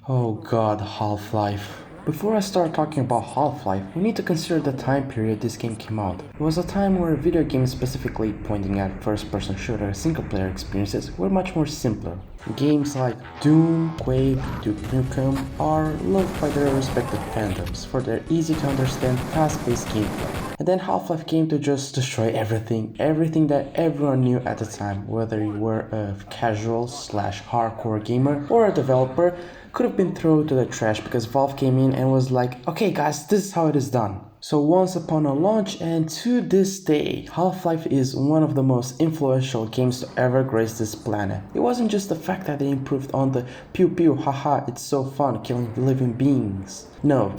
Oh god, Half-Life. Before I start talking about Half-Life, we need to consider the time period this game came out. It was a time where video games, specifically pointing at first-person shooter single-player experiences, were much more simpler. Games like Doom, Quake, Duke Nukem are loved by their respective fandoms for their easy-to-understand, fast-paced gameplay. And then Half-Life came to just destroy everything that everyone knew at the time, whether you were a casual/hardcore gamer or a developer, could have been thrown to the trash because Valve came in and was like, okay guys, this is how it is done. So once upon a launch and to this day, Half-Life is one of the most influential games to ever grace this planet. It wasn't just the fact that they improved on the pew pew haha it's so fun killing living beings. No,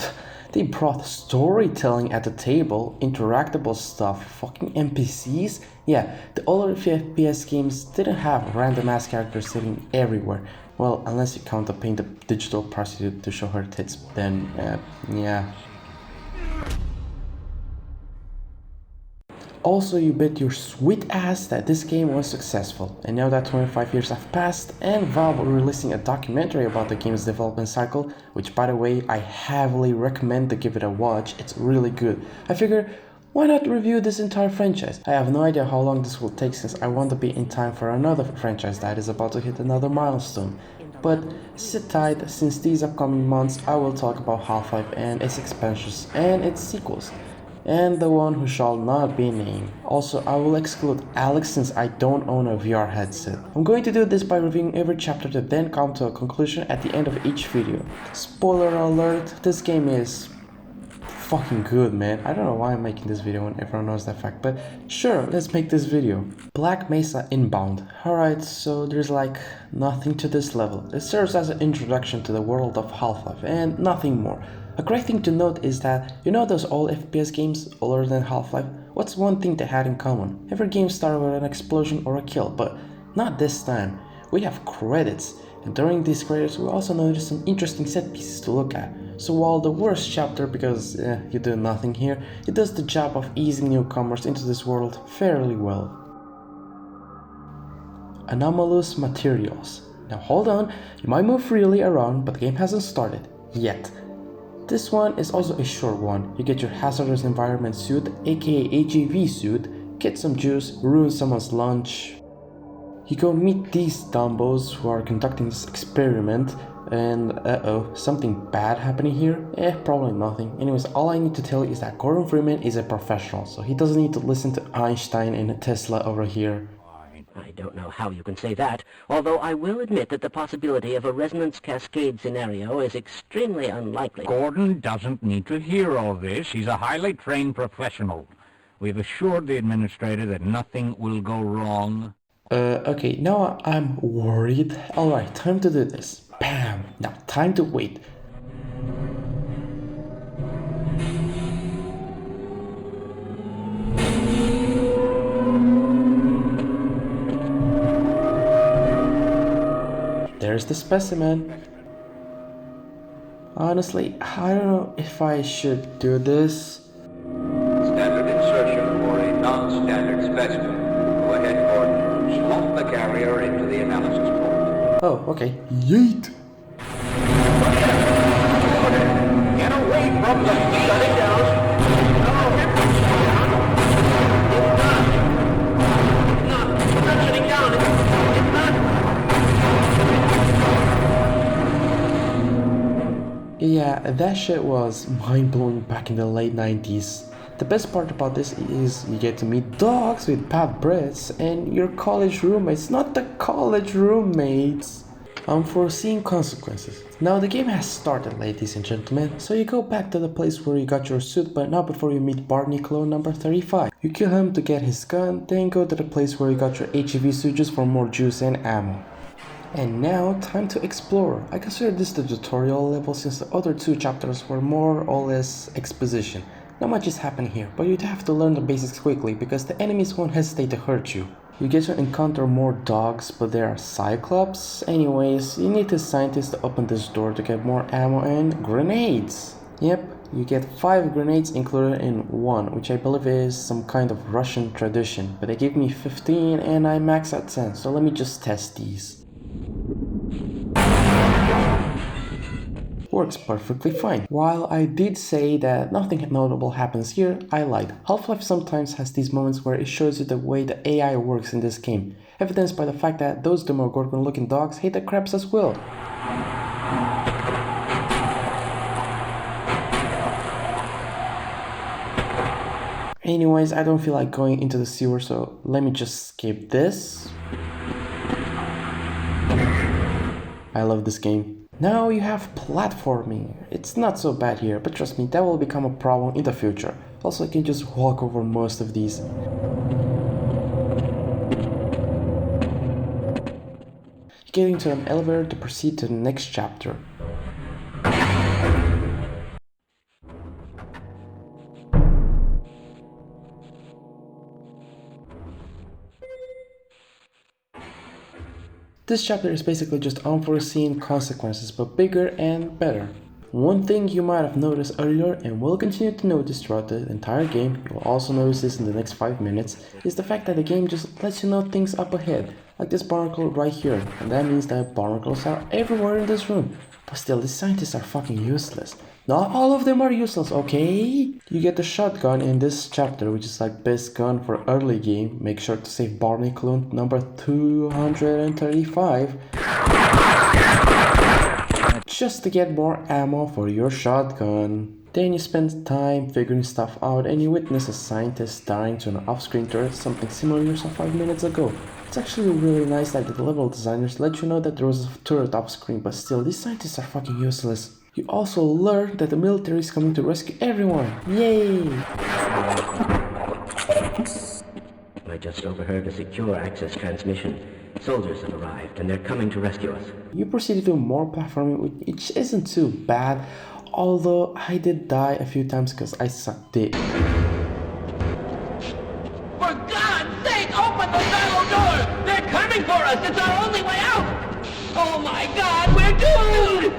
they brought storytelling at the table, interactable stuff, fucking NPCs. Yeah, the older FPS games didn't have random ass characters sitting everywhere. Well, unless you count the paint the digital prostitute to show her tits, then yeah. Also, you bet your sweet ass that this game was successful, and now that 25 years have passed and Valve are releasing a documentary about the game's development cycle, which by the way I heavily recommend to give it a watch, it's really good. I figure, why not review this entire franchise? I have no idea how long this will take since I want to be in time for another franchise that is about to hit another milestone. But sit tight, since these upcoming months I will talk about Half-Life and its expansions and its sequels. And the one who shall not be named. Also, I will exclude Alex since I don't own a VR headset. I'm going to do this by reviewing every chapter to then come to a conclusion at the end of each video. Spoiler alert, this game is fucking good, man. I don't know why I'm making this video when everyone knows that fact, but sure, let's make this video. Black Mesa Inbound. Alright, so there's like nothing to this level. It serves as an introduction to the world of Half-Life and nothing more. A great thing to note is that, you know those old FPS games, older than Half-Life? What's one thing they had in common? Every game started with an explosion or a kill, but not this time. We have credits, and during these credits we also noticed some interesting set pieces to look at. So while the worst chapter, because you do nothing here, it does the job of easing newcomers into this world fairly well. Anomalous materials. Now hold on, you might move freely around, but the game hasn't started yet. This one is also a short one. You get your hazardous environment suit, aka AGV suit, get some juice, ruin someone's lunch. You go meet these dumbos who are conducting this experiment, and something bad happening here? Probably nothing. Anyways, all I need to tell you is that Gordon Freeman is a professional, so he doesn't need to listen to Einstein and Tesla over here. I don't know how you can say that, although I will admit that the possibility of a resonance cascade scenario is extremely unlikely. Gordon doesn't need to hear all this. He's a highly trained professional. We've assured the administrator that nothing will go wrong. Okay, now I'm worried. Alright, time to do this. Bam! Now, time to wait. There's the specimen. Honestly, I don't know if I should do this. Standard insertion for a non-standard specimen. Go ahead, Gordon. Slot the carrier into the analysis port. Oh, okay. Yeet! Get away from them! Shut it down! It's not shutting down! It's not! Yeah, that shit was mind-blowing back in the late 90s. The best part about this is you get to meet dogs with bad breaths and your college roommates, not the college roommates. Unforeseen consequences. Now the game has started, ladies and gentlemen, so you go back to the place where you got your suit, but not before you meet Barney clone number 35. You kill him to get his gun, then go to the place where you got your HEV suit just for more juice and ammo. And now, time to explore. I consider this the tutorial level since the other two chapters were more or less exposition. Not much is happening here, but you'd have to learn the basics quickly because the enemies won't hesitate to hurt you. You get to encounter more dogs, but they are Cyclops. Anyways, you need a scientist to open this door to get more ammo and grenades. Yep, you get 5 grenades included in one, which I believe is some kind of Russian tradition. But they gave me 15 and I max at 10, so let me just test these. works perfectly fine. While I did say that nothing notable happens here, I lied. Half-Life sometimes has these moments where it shows you the way the AI works in this game, evidenced by the fact that those Demogorgon-looking dogs hate the crabs as well. Anyways, I don't feel like going into the sewer, so let me just skip this. I love this game. Now you have platforming. It's not so bad here, but trust me, that will become a problem in the future. Also, you can just walk over most of these. Get into an elevator to proceed to the next chapter. This chapter is basically just unforeseen consequences, but bigger and better. One thing you might have noticed earlier and will continue to notice throughout the entire game, you will also notice this in the next 5 minutes, is the fact that the game just lets you know things up ahead, like this barnacle right here, and that means that barnacles are everywhere in this room. But still, these scientists are fucking useless. Not all of them are useless, okay? You get the shotgun in this chapter, which is like best gun for early game. Make sure to save Barney Clune number 235. Just to get more ammo for your shotgun. Then you spend time figuring stuff out and you witness a scientist dying to an off-screen turret, something similar you saw 5 minutes ago. It's actually really nice that the level designers let you know that there was a turret off-screen, but still, these scientists are fucking useless. You also learn that the military is coming to rescue everyone. Yay! I just overheard a secure access transmission. Soldiers have arrived, and they're coming to rescue us. You proceed to do more platforming, which isn't too bad, although I did die a few times because I sucked dick. For God's sake, open the silo door! They're coming for us! It's our only way out! Oh my God, we're doomed!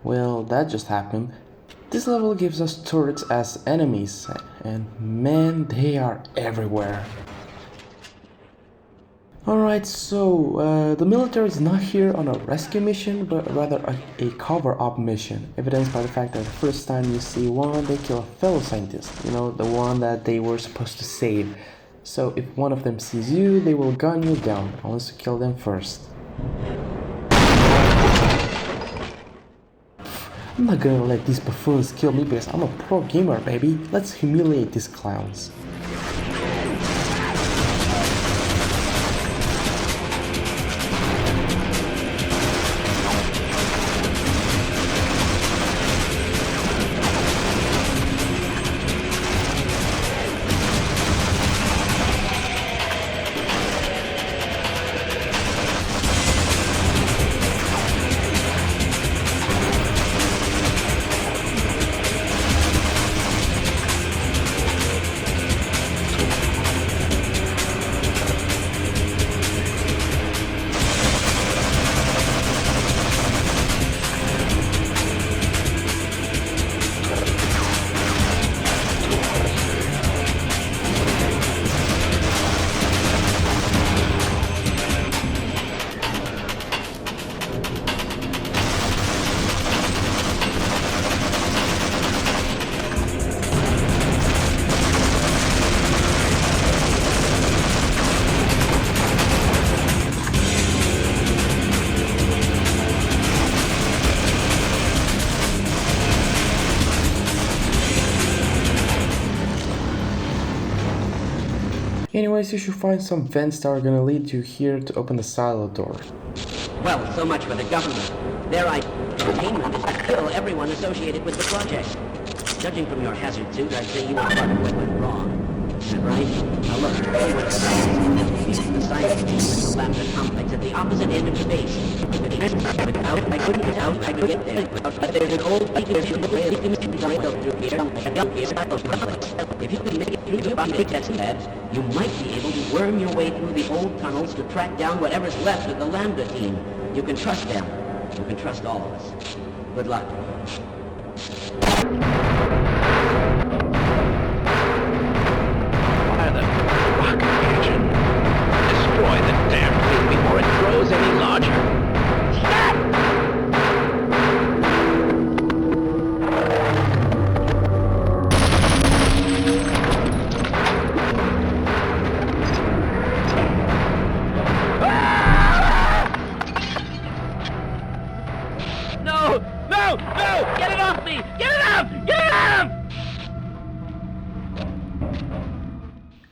Well, that just happened. This level gives us turrets as enemies, and man, they are everywhere. Alright, so the military is not here on a rescue mission, but rather a cover-up mission, evidenced by the fact that the first time you see one, they kill a fellow scientist, you know, the one that they were supposed to save. So if one of them sees you, they will gun you down, unless you kill them first. I'm not gonna let these buffoons kill me because I'm a pro gamer, baby. Let's humiliate these clowns. Anyways, you should find some vents that are gonna lead you here to open the silo door. Well, so much for the government. Their entertainment is to kill everyone associated with the project. Judging from your hazard suit, I'd say you were part of what went wrong. Is that right? Now look, the science team with the Lambda complex at the opposite end of the base. I couldn't get out, I could get there. But there's an old decommissioned way of through here. If you can make it through the body test labs, you might be able to worm your way through the old tunnels to track down whatever's left of the Lambda team. You can trust them. You can trust all of us. Good luck. Why the fuck, Agent?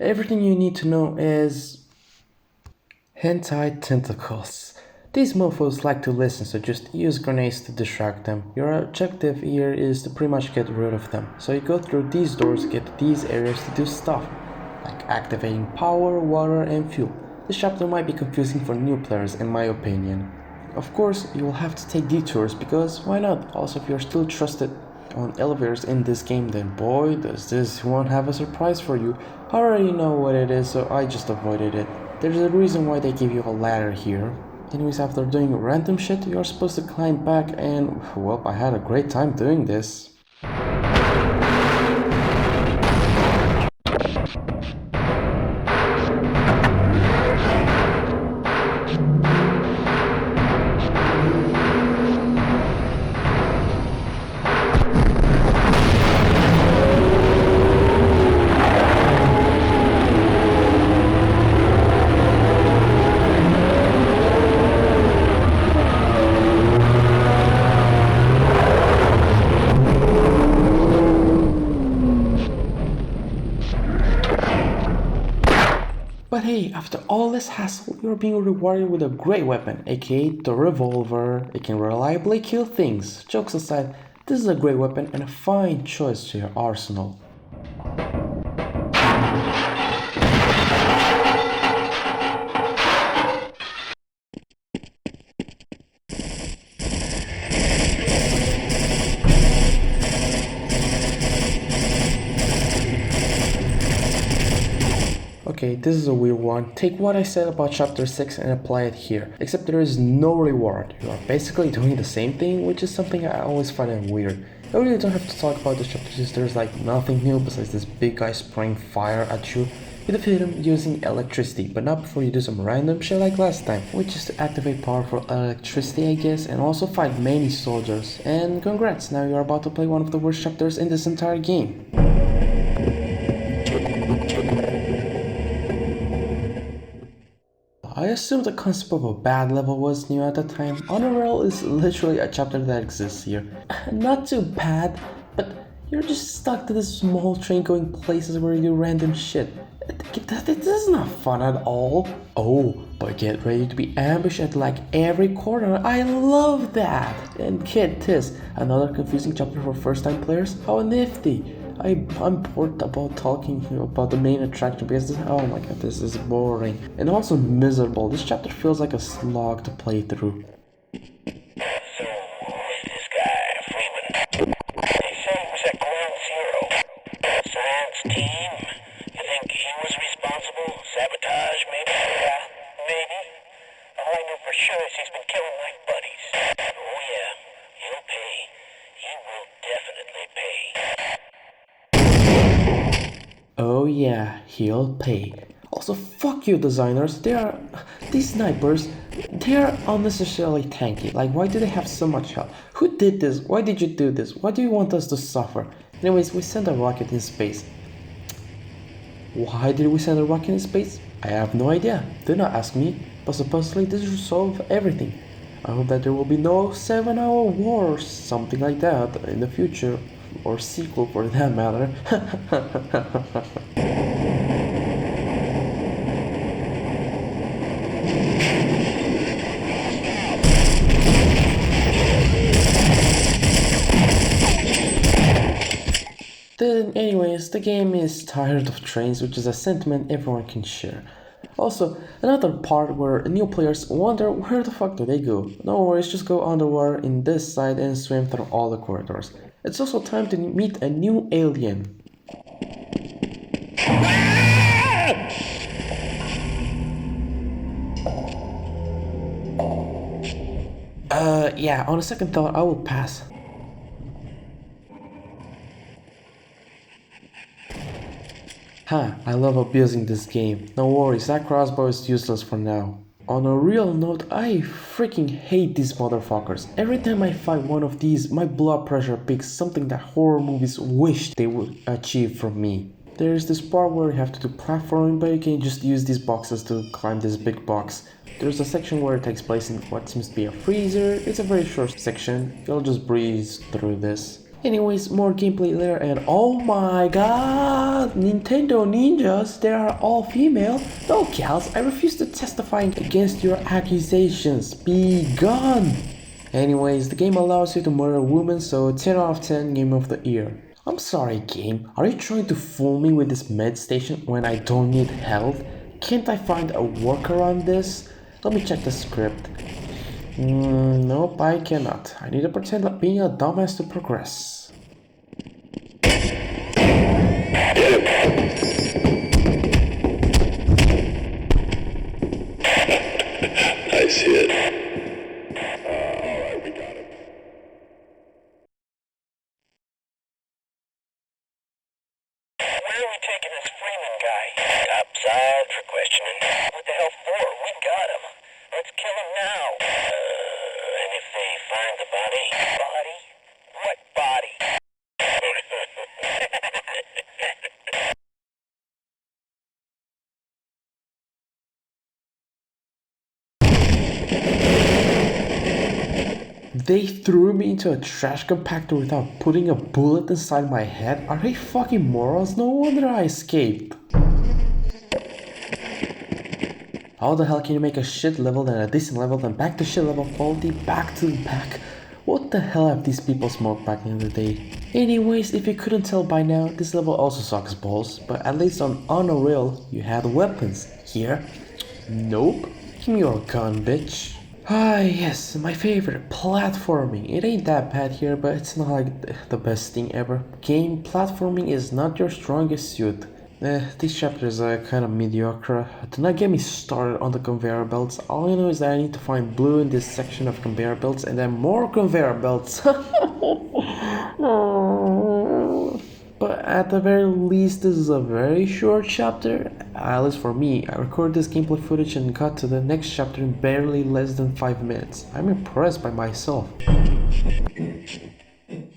Everything you need to know is hentai tentacles. These mofos like to listen, so just use grenades to distract them. Your objective here is to pretty much get rid of them. So you go through these doors, get to these areas to do stuff, like activating power, water, and fuel. This chapter might be confusing for new players in my opinion. Of course, you will have to take detours because why not? Also, if you're still trusted on elevators in this game, then boy does this one have a surprise for you. I already know what it is, so I just avoided it. There's a reason why they give you a ladder here. Anyways, after doing random shit, you're supposed to climb back and, well, I had a great time doing this. But hey, after all this hassle, you're being rewarded with a great weapon, aka the revolver. It can reliably kill things. Jokes aside, this is a great weapon and a fine choice to your arsenal. Okay, this is a weird one. Take what I said about chapter 6 and apply it here, except there is no reward. You are basically doing the same thing, which is something I always find weird. I really don't have to talk about this chapter since there's like nothing new besides this big guy spraying fire at you. You defeat him using electricity, but not before you do some random shit like last time, which is to activate powerful electricity I guess, and also fight many soldiers. And congrats, now you're about to play one of the worst chapters in this entire game. I assume the concept of a bad level was new at the time. Underworld is literally a chapter that exists here. Not too bad, but you're just stuck to this small train going places where you do random shit. This is not fun at all. Oh, but get ready to be ambushed at like every corner. I love that! And get this, another confusing chapter for first time players? How nifty! I'm bored about talking about the main attraction because oh my god, this is boring and also miserable. This chapter feels like a slog to play through. So, this guy, Freeman, they say he was at Ground Zero. Science team? You think he was responsible? Sabotage, maybe? Yeah, maybe. All I know for sure is he's been killing my buddies. Oh yeah, he'll pay. He will definitely pay. Oh yeah, he'll pay. Also, fuck you designers, these snipers, they are unnecessarily tanky. Like, why do they have so much health? Who did this? Why did you do this? Why do you want us to suffer? Anyways, we sent a rocket in space. Why did we send a rocket in space? I have no idea, do not ask me, but supposedly this will solve everything. I hope that there will be no 7-hour war or something like that in the future. Or sequel for that matter. Then anyways, the game is tired of trains, which is a sentiment everyone can share. Also, another part where new players wonder where the fuck do they go. No worries, just go underwater in this side and swim through all the corridors. It's also time to meet a new alien. Yeah, on a second thought, I will pass. I love abusing this game. No worries, that crossbow is useless for now. On a real note, I freaking hate these motherfuckers. Every time I fight one of these, my blood pressure peaks, something that horror movies wish they would achieve from me. There is this part where you have to do platforming, but you can just use these boxes to climb this big box. There's a section where it takes place in what seems to be a freezer. It's a very short section, you'll just breeze through this. Anyways, more gameplay later, and oh my god, Nintendo ninjas, they are all female. No gals, I refuse to testify against your accusations. Be gone. Anyways, the game allows you to murder women, so 10 out of 10 game of the year. I'm sorry game, are you trying to fool me with this med station when I don't need health? Can't I find a workaround this? Let me check the script. Nope, I cannot. I need to pretend like being a dumbass to progress. I see it. Alright, we got him. Where are we taking this Freeman guy? Topside for questioning. What the hell for? We got him. Let's kill him now. And if they find the body? Body? What body? They threw me into a trash compactor without putting a bullet inside my head? Are they fucking morons? No wonder I escaped. How the hell can you make a shit level, then a decent level, then back to shit level quality, back to back? What the hell have these people smoked back in the day? Anyways, if you couldn't tell by now, this level also sucks balls, but at least on Unreal, you had weapons. Here? Nope. Give me your gun, bitch. Ah yes, my favorite, platforming. It ain't that bad here, but it's not like the best thing ever. Game platforming is not your strongest suit. These chapters are kind of mediocre. Do not get me started on the conveyor belts. All I know is that I need to find blue in this section of conveyor belts and then more conveyor belts. But at the very least, this is a very short chapter. At least for me, I recorded this gameplay footage and got to the next chapter in barely less than 5 minutes. I'm impressed by myself.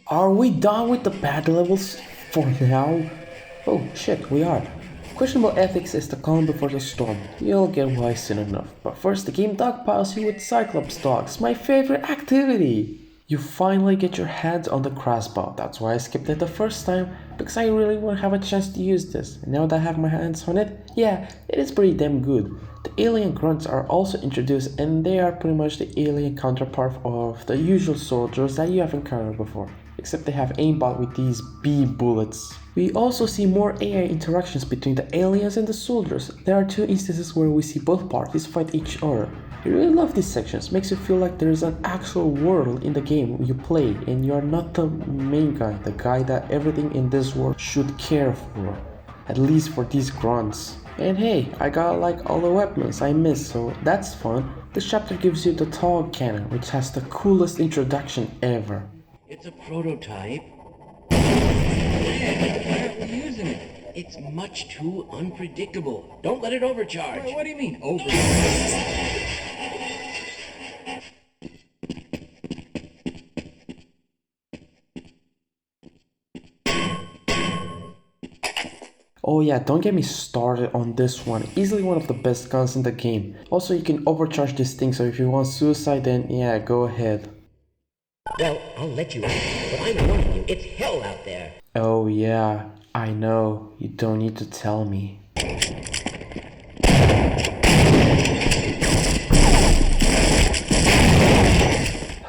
Are we done with the bad levels for now? Oh shit, we are. Questionable ethics is the calm before the storm. You'll get why soon enough. But first, the game dogpiles you with Cyclops dogs, my favorite activity. You finally get your hands on the crossbow. That's why I skipped it the first time, because I really won't have a chance to use this. And now that I have my hands on it, yeah, it is pretty damn good. The alien grunts are also introduced, and they are pretty much the alien counterpart of the usual soldiers that you have encountered before, except they have aimbot with these bee bullets. We also see more AI interactions between the aliens and the soldiers. There are 2 instances where we see both parties fight each other. I really love these sections, makes you feel like there is an actual world in the game you play and you are not the main guy, the guy that everything in this world should care for. At least for these grunts. And hey, I got like all the weapons I missed, so that's fun. This chapter gives you the Tog Cannon, which has the coolest introduction ever. It's a prototype. Why aren't we using it? It's much too unpredictable. Don't let it overcharge. What do you mean, overcharge? Oh yeah, don't get me started on this one. Easily one of the best guns in the game. Also, you can overcharge this thing, so if you want suicide, then yeah, go ahead. Well, I'll let you out, but I'm warning you, it's hell out there. Oh yeah, I know. You don't need to tell me.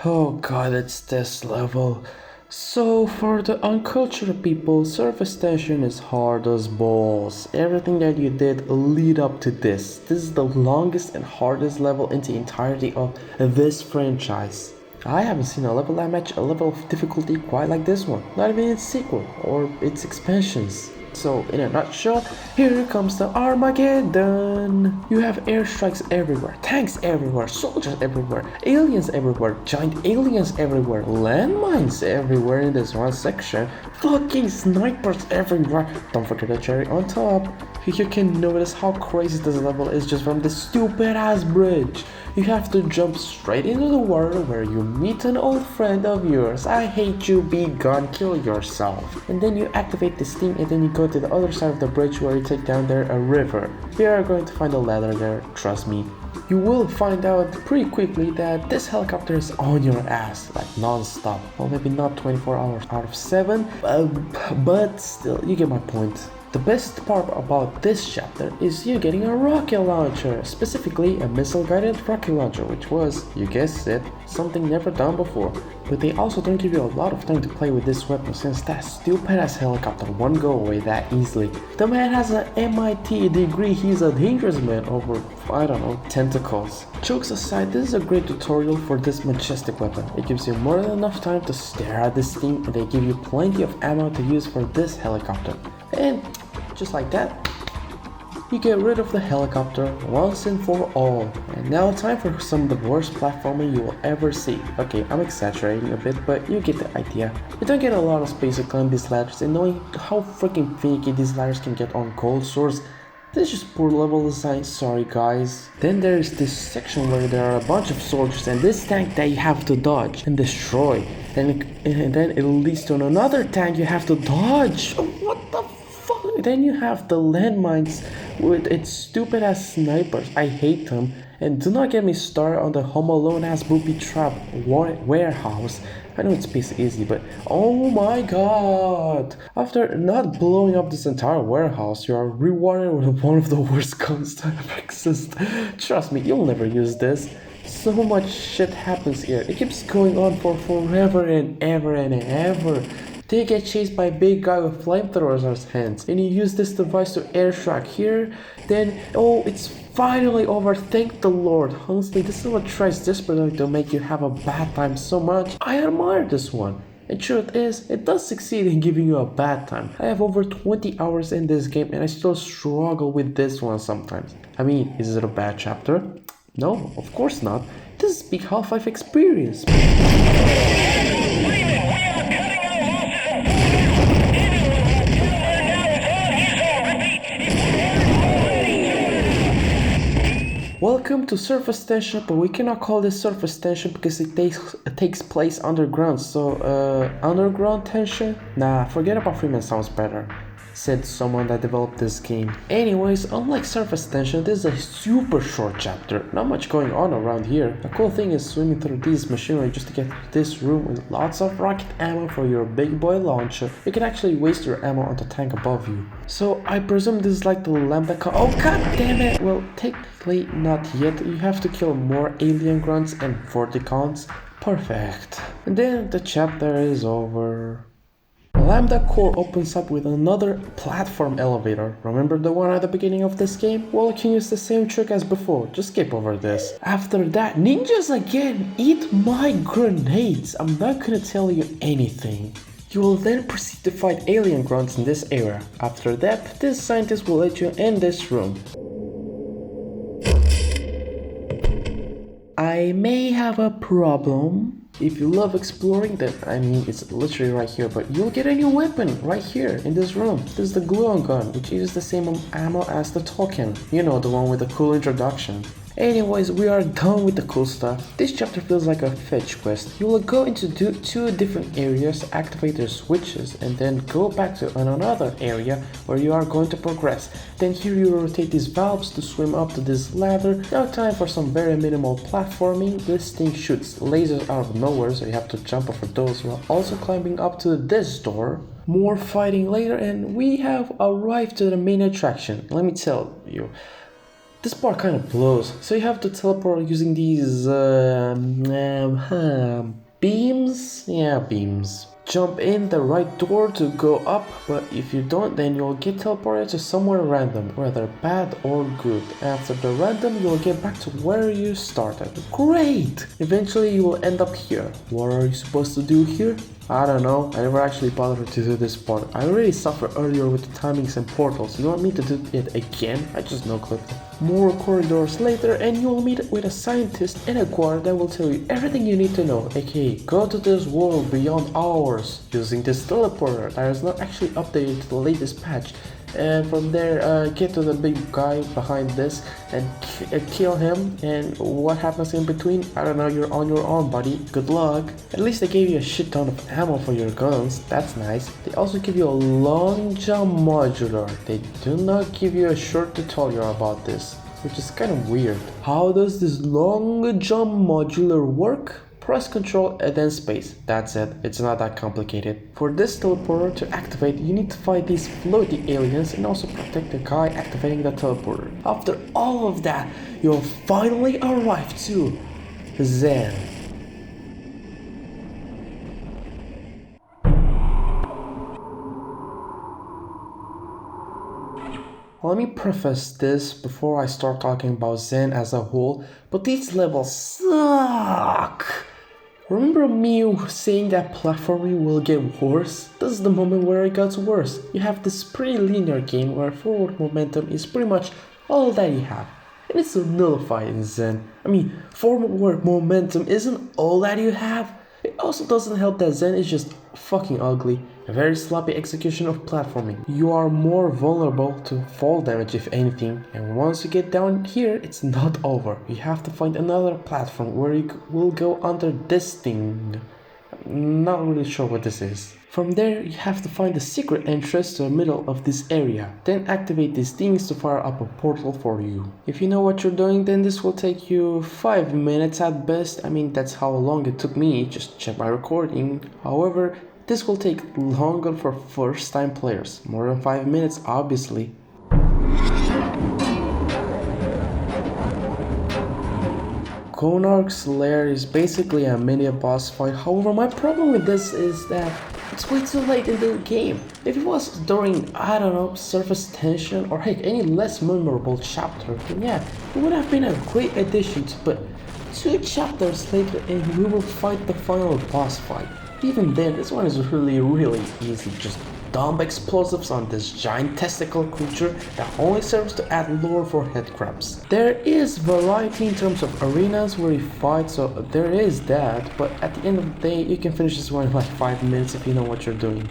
Oh god, it's this level. So for the uncultured people, surface tension is hard as balls. Everything that you did lead up to this. This is the longest and hardest level in the entirety of this franchise. I haven't seen a level that match a level of difficulty quite like this one. Not even its sequel or its expansions. So in a nutshell, here comes the Armageddon. You have airstrikes everywhere, tanks everywhere, soldiers everywhere, aliens everywhere, giant aliens everywhere, landmines everywhere in this one section, fucking snipers everywhere. Don't forget the cherry on top. You can notice how crazy this level is just from this stupid ass bridge. You have to jump straight into the water where you meet an old friend of yours. I hate you, be gone, kill yourself. And then you activate this thing and then you go to the other side of the bridge where you take down there a river. We are going to find a ladder there, trust me. you will find out pretty quickly that this helicopter is on your ass, like non-stop. Well, maybe not 24 hours out of 7, but still, you get my point. The best part about this chapter is you getting a rocket launcher, specifically a missile-guided rocket launcher, which was, you guessed it, something never done before. But they also don't give you a lot of time to play with this weapon, since that stupid-ass helicopter won't go away that easily. The man has an MIT degree, he's a dangerous man over, I don't know, tentacles. Jokes aside, this is a great tutorial for this majestic weapon. It gives you more than enough time to stare at this thing, and they give you plenty of ammo to use for this helicopter. And just like that, you get rid of the helicopter once and for all. And now time for some of the worst platforming you will ever see. Okay, I'm exaggerating a bit, but you get the idea. You don't get a lot of space to climb these ladders, and knowing how freaking finicky these ladders can get on cold swords, this is just poor level design, sorry guys. Then there is this section where there are a bunch of soldiers and this tank that you have to dodge and destroy. And then it leads to another tank you have to dodge. What the fuck? Then you have the landmines with its stupid ass snipers. I hate them. And do not get me started on the Home Alone ass booby trap warehouse. I know it's piece easy, but oh my god! After not blowing up this entire warehouse, you are rewarded with one of the worst guns that ever exist. Trust me, you'll never use this. So much shit happens here. It keeps going on for forever and ever and ever. They get chased by a big guy with flamethrowers on his hands, and you use this device to air strike here, then oh, it's finally over, thank the Lord. Honestly, this is what tries desperately to make you have a bad time so much. I admire this one. And truth is, it does succeed in giving you a bad time. I have over 20 hours in this game and I still struggle with this one sometimes. I mean, is it a bad chapter? No, of course not. This is big HλLF-LIFE experience. Welcome to surface tension, but we cannot call this surface tension because it takes place underground. So, underground tension? Nah, forget about Freeman, sounds better, said someone that developed this game. Anyways, unlike surface tension, this is a super short chapter. Not much going on around here. The cool thing is swimming through this machinery just to get to this room with lots of rocket ammo for your big boy launcher. You can actually waste your ammo on the tank above you. So I presume this is like the Lambda oh god damn it! Well, technically not yet. You have to kill more alien grunts and Vorticons. Perfect. And then the chapter is over. Lambda core opens up with another platform elevator. Remember the one at the beginning of this game? Well, you can use the same trick as before, just skip over this. After that, ninjas again! Eat my grenades! I'm not gonna tell you anything. You will then proceed to fight alien grunts in this area. After that, this scientist will let you in this room. I may have a problem. If you love exploring, then I mean it's literally right here, but you'll get a new weapon right here in this room. This is the gluon gun, which uses the same ammo as the token. You know, the one with the cool introduction. Anyways, we are done with the cool stuff. This chapter feels like a fetch quest. You will go into two different areas, activate their switches, and then go back to another area where you are going to progress. Then here you rotate these valves to swim up to this ladder. Now time for some very minimal platforming. This thing shoots lasers out of nowhere, so you have to jump over those while also climbing up to this door. More fighting later, and we have arrived to the main attraction. Let me tell you. This part kind of blows, so you have to teleport using these beams? Yeah, beams. Jump in the right door to go up, but if you don't, then you'll get teleported to somewhere random, whether bad or good. After the random, you'll get back to where you started. Great! Eventually you will end up here. What are you supposed to do here? I don't know, I never actually bothered to do this part. I already suffered earlier with the timings and portals. You want me to do it again? I just no-clipped it. More corridors later and you will meet with a scientist and a guard that will tell you everything you need to know, aka go to this world beyond ours using this teleporter that is not actually updated to the latest patch. And from there, get to the big guy behind this and kill him. And what happens in between? I don't know, you're on your own, buddy. Good luck. At least they gave you a shit ton of ammo for your guns. That's nice. They also give you a long jump modular. They do not give you a short tutorial about this. which is kind of weird. How does this long jump modular work? Press Ctrl and then space. That's it. It's not that complicated. For this teleporter to activate, you need to fight these floaty aliens and also protect the guy activating the teleporter. After all of that, you'll finally arrive to Zen. Let me preface this before I start talking about Zen as a whole, but these levels suck! Remember me saying that platforming will get worse? This is the moment where it gets worse. You have this pretty linear game where forward momentum is pretty much all that you have. And it's nullified in Zen. I mean, forward momentum isn't all that you have. It also doesn't help that Zen is just fucking ugly. A very sloppy execution of platforming. You are more vulnerable to fall damage if anything, and once you get down here, it's not over. You have to find another platform where you will go under this thing. Not really sure what this is. From there, you have to find the secret entrance to the middle of this area. Then activate these things to fire up a portal for you. If you know what you're doing, then this will take you 5 minutes at best. I mean, that's how long it took me. Just check my recording. However, this will take longer for first-time players. More than 5 minutes, obviously. Konark's lair is basically a mini boss fight. However, my problem with this is that it's way too late in the game. If it was during, I don't know, surface tension or heck, any less memorable chapter, then yeah, it would have been a great addition to put 2 chapters later and we will fight the final boss fight. Even then, this one is really easy. Just dump explosives on this giant testicle creature that only serves to add lore for headcrabs. There is variety in terms of arenas where you fight, so there is that, but at the end of the day, you can finish this one in like 5 minutes if you know what you're doing.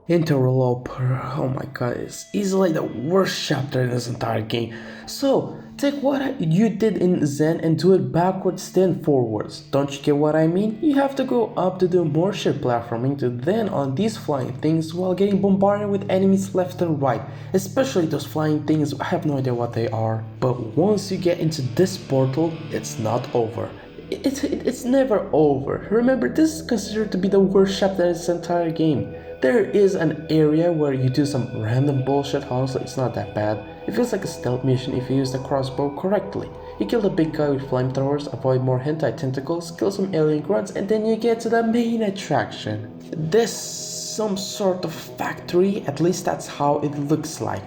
Interloper, oh my god, it's easily the worst chapter in this entire game. So, take what you did in Zen and do it backwards then forwards. Don't you get what I mean? You have to go up to do more ship platforming to then on these flying things while getting bombarded with enemies left and right. Especially those flying things, I have no idea what they are. But once you get into this portal, it's not over. It's never over. Remember, this is considered to be the worst chapter in this entire game. There is an area where you do some random bullshit, honestly it's not that bad. It feels like a stealth mission if you use the crossbow correctly. You kill the big guy with flamethrowers, avoid more hentai tentacles, kill some alien grunts, and then you get to the main attraction. This some sort of factory, at least that's how it looks like.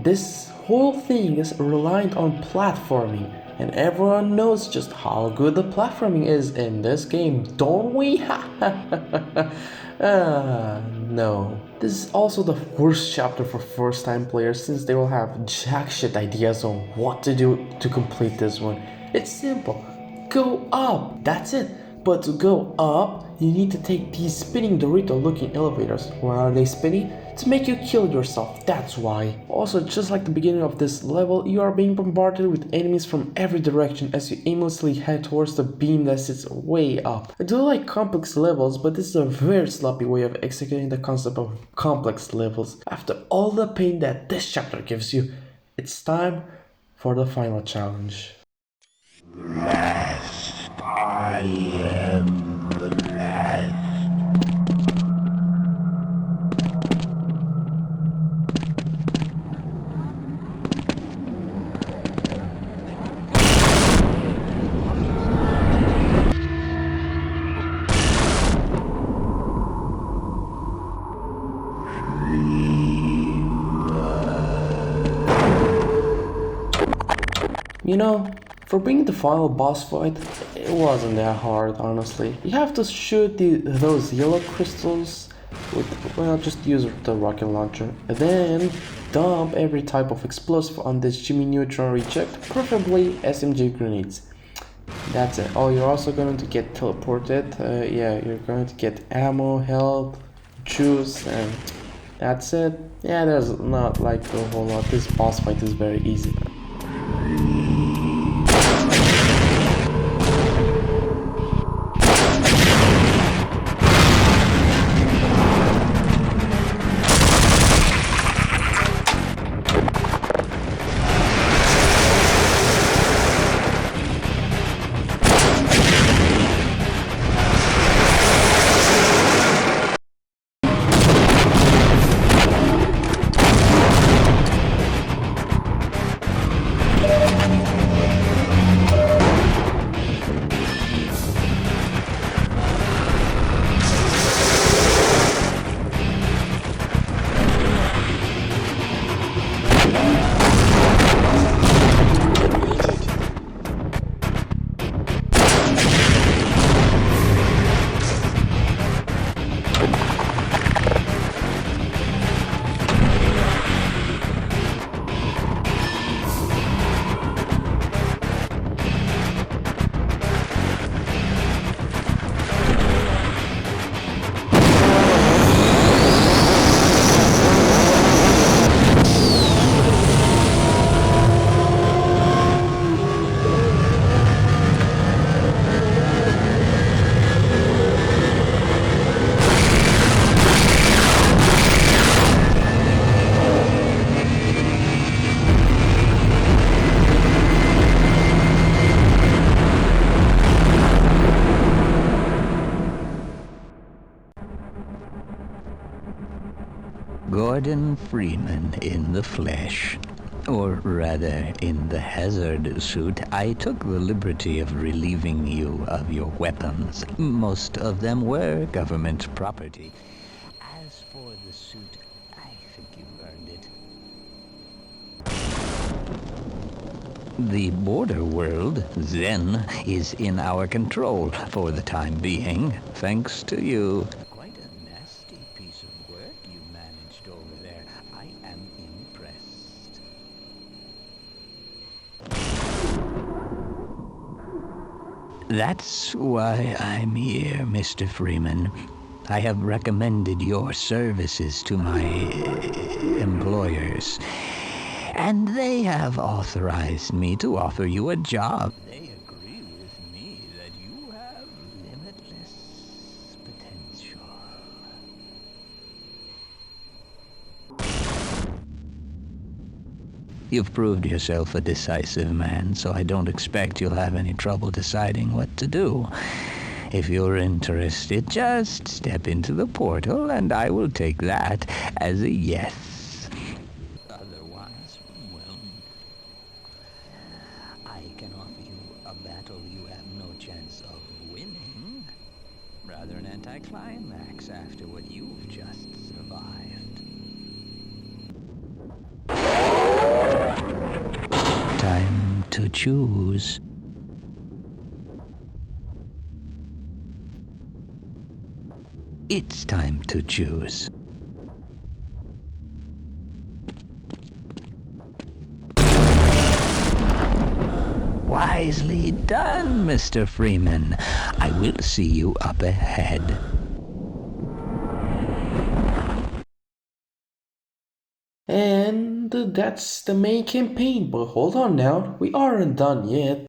This whole thing is reliant on platforming. And everyone knows just how good the platforming is in this game, don't we? No. This is also the worst chapter for first-time players since they will have jack shit ideas on what to do to complete this one. It's simple. Go up, that's it. But to go up, you need to take these spinning Dorito looking elevators. Why are they spinning? To make you kill yourself, that's why. Also, just like the beginning of this level, you are being bombarded with enemies from every direction as you aimlessly head towards the beam that sits way up. I do like complex levels, but this is a very sloppy way of executing the concept of complex levels. After all the pain that this chapter gives you, it's time for the final challenge. Last, I am the last. You know, for being the final boss fight, it wasn't that hard, honestly. You have to shoot those yellow crystals with, well, just use the rocket launcher. And then dump every type of explosive on this Jimmy Neutron reject, preferably SMG grenades. That's it. Oh, you're also going to get teleported. Yeah, you're going to get ammo, health, juice, and that's it. Yeah, there's not like a whole lot. This boss fight is very easy. Gordon Freeman in the flesh. Or rather, in the hazard suit. I took the liberty of relieving you of your weapons. Most of them were government property. As for the suit, I think you earned it. The border world, then, is in our control for the time being, thanks to you. Quite a nasty piece of work you managed over there. I am impressed. That's why I'm here, Mr. Freeman. I have recommended your services to my employers, and they have authorized me to offer you a job. They agree with me that you have limitless potential. You've proved yourself a decisive man, so I don't expect you'll have any trouble deciding what to do. If you're interested, just step into the portal, and I will take that as a yes. Otherwise, well, I can offer you a battle you have no chance of winning. Rather an anticlimax after what you've just survived. Time to choose. It's time to choose. Wisely done, Mr. Freeman. I will see you up ahead. And that's the main campaign, but hold on now, we aren't done yet.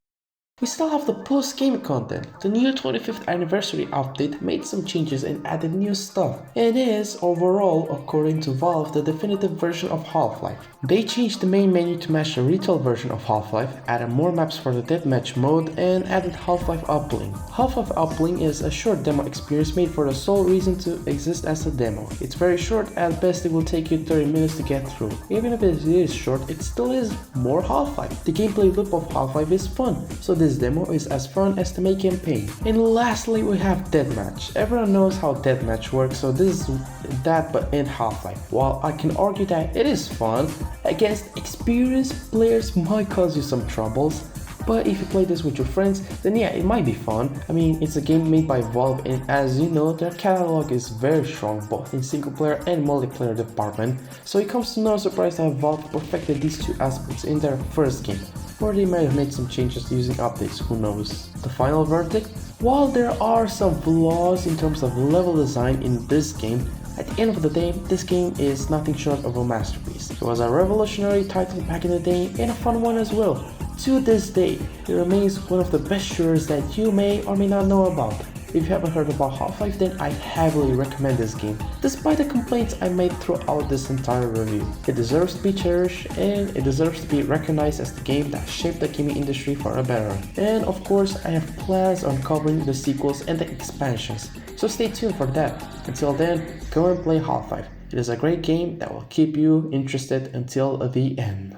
We still have the post-game content. The new 25th anniversary update made some changes and added new stuff. It is, overall, according to Valve, the definitive version of Half-Life. They changed the main menu to match the retail version of Half-Life, added more maps for the deathmatch mode, and added Half-Life Uplink. Half-Life Uplink is a short demo experience made for the sole reason to exist as a demo. It's very short, at best it will take you 30 minutes to get through. Even if it is short, it still is more Half-Life. The gameplay loop of Half-Life is fun, so this demo is as fun as the main campaign. And lastly, we have Deathmatch. Everyone knows how Deathmatch works, so this is that but in Half-Life. While I can argue that it is fun, against experienced players might cause you some troubles. But if you play this with your friends, then yeah, it might be fun. I mean, it's a game made by Valve, and as you know, their catalog is very strong both in single player and multiplayer department, so it comes to no surprise that Valve perfected these two aspects in their first game. Or they might have made some changes using updates, who knows. The final verdict? While there are some flaws in terms of level design in this game, at the end of the day, this game is nothing short of a masterpiece. It was a revolutionary title back in the day and a fun one as well. To this day, it remains one of the best shooters that you may or may not know about. If you haven't heard about Half-Life, then I heavily recommend this game, despite the complaints I made throughout this entire review. It deserves to be cherished, and it deserves to be recognized as the game that shaped the gaming industry for a better. And of course, I have plans on covering the sequels and the expansions, so stay tuned for that. Until then, go and play Half-Life. It is a great game that will keep you interested until the end.